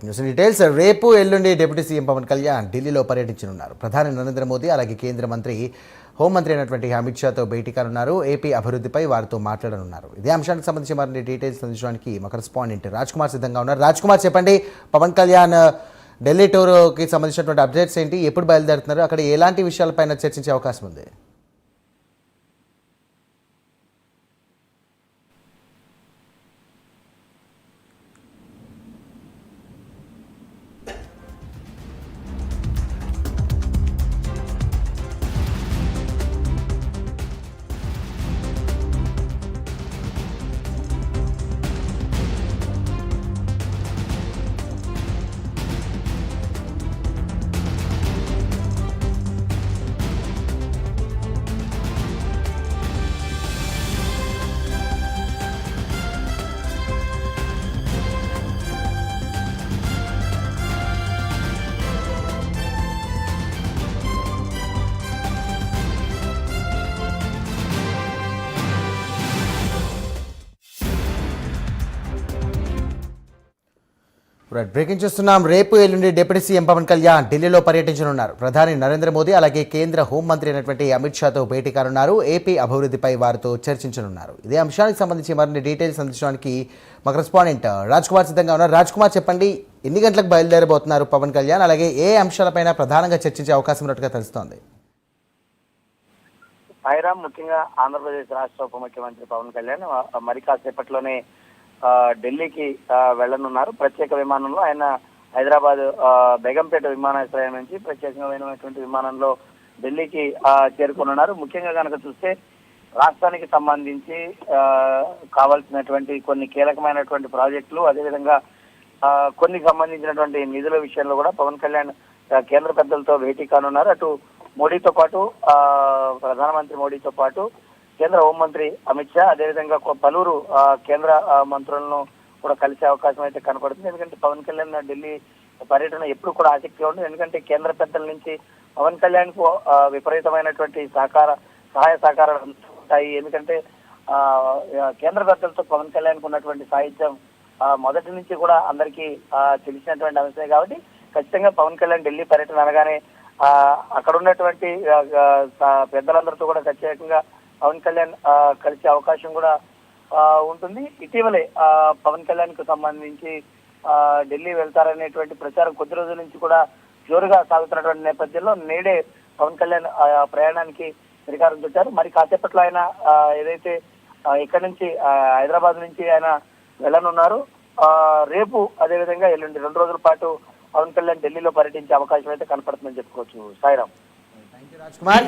News details. రేపు ఎల్లుండి deputy CM Pawan Kalyan ఢిల్లీలో పర్యటించనున్నారు. ప్రధాని నరేంద్ర మోదీ అలాగే కేంద్ర మంత్రి హోంమంత్రి అయినటువంటి అమిత్ షాతో భేటీ కానున్నారు. ఏపీ అభివృద్ధిపై వారితో మాట్లాడనున్నారు. ఇదే అంశానికి సంబంధించి మరిన్ని డీటెయిల్స్ అందించడానికి మా కరెస్పాండెంట్ రాజ్ కుమార్ సిద్ధంగా ఉన్నారు. రాజ్ కుమార్, చెప్పండి, పవన్ కళ్యాణ్ ఢిల్లీ టూర్కి సంబంధించినటువంటి అప్డేట్స్ ఏంటి? ఎప్పుడు బయలుదేరుతున్నారు? అక్కడ ఎలాంటి విషయాలపైన చర్చించే అవకాశం ఉంది? బ్రేకింగ్ చేస్తున్నాం. రేపు ఎల్లుండి డిప్యూటీ సీఎం పవన్ కళ్యాణ్ ఢిల్లీలో పర్యటించనున్నారు. ప్రధాని నరేంద్ర మోదీ అలాగే కేంద్ర హోంమంత్రి అయినటువంటి అమిత్ షాతో భేటీ కానున్నారు. ఏపీ అభివృద్ధిపై వారితో చర్చించనున్నారు. ఇదే అంశానికి సంబంధించి మరిన్ని డీటెయిల్స్ అందించడానికి మా కరెస్పాండెంట్ రాజ్ కుమార్ సిద్ధంగా ఉన్నారు. రాజ్ కుమార్, చెప్పండి, ఎన్ని గంటలకు బయలుదేరబోతున్నారు పవన్ కళ్యాణ్? అలాగే ఏ అంశాలపైన ప్రధానంగా చర్చించే అవకాశం ఉన్నట్టుగా తెలుస్తోంది? సాయిరామ్, ముఖ్యంగా ఆంధ్రప్రదేశ్ రాష్ట్ర ఉప ముఖ్యమంత్రి పవన్ కళ్యాణ్ మరి కాసేపట్లోనే ఢిల్లీకి వెళ్లనున్నారు. ప్రత్యేక విమానంలో ఆయన హైదరాబాద్ బేగంపేట విమానాశ్రయం నుంచి ప్రత్యేకమైనటువంటి విమానంలో ఢిల్లీకి చేరుకున్నారు. ముఖ్యంగా కనుక చూస్తే రాష్ట్రానికి సంబంధించి కావాల్సినటువంటి కొన్ని కీలకమైనటువంటి ప్రాజెక్టులు, అదేవిధంగా కొన్ని సంబంధించినటువంటి నిధుల విషయంలో కూడా పవన్ కళ్యాణ్ కేంద్ర పెద్దలతో భేటీ కానున్నారు. అటు మోడీతో పాటు ప్రధానమంత్రి మోడీతో పాటు కేంద్ర హోంమంత్రి అమిత్ షా, అదేవిధంగా పలువురు కేంద్ర మంత్రులను కూడా కలిసే అవకాశం అయితే కనపడుతుంది. ఎందుకంటే పవన్ కళ్యాణ్ ఢిల్లీ పర్యటన ఎప్పుడు కూడా ఆసక్తిగా ఉంటుంది. ఎందుకంటే కేంద్ర పెద్దల నుంచి పవన్ కళ్యాణ్ కు విపరీతమైనటువంటి సహాయ సహకారాలు ఉంటాయి. ఎందుకంటే కేంద్ర పెద్దలతో పవన్ కళ్యాణ్ కు ఉన్నటువంటి సాహిత్యం మొదటి నుంచి కూడా అందరికీ తెలిసినటువంటి అంశమే కాబట్టి ఖచ్చితంగా పవన్ కళ్యాణ్ ఢిల్లీ పర్యటన అనగానే అక్కడ ఉన్నటువంటి పెద్దలందరితో కూడా ప్రత్యేకంగా పవన్ కళ్యాణ్ కలిసే అవకాశం కూడా ఉంటుంది. ఇటీవలే పవన్ కళ్యాణ్ కు సంబంధించి ఢిల్లీ వెళ్తారనేటువంటి ప్రచారం కొద్ది రోజుల నుంచి కూడా జోరుగా సాగుతున్నటువంటి నేపథ్యంలో నేడే పవన్ కళ్యాణ్ ప్రయాణానికి శ్రీకారం చుట్టారు. మరి కాసేపట్లో ఆయన ఏదైతే ఇక్కడి నుంచి హైదరాబాద్ నుంచి ఆయన వెళ్ళనున్నారు. రేపు అదేవిధంగా ఎల్లుండి 2 రోజుల పాటు పవన్ కళ్యాణ్ ఢిల్లీలో పర్యటించే అవకాశం అయితే కనపడుతుందని చెప్పుకోవచ్చు. సాయిరామ్. Thank you Raj Kumar.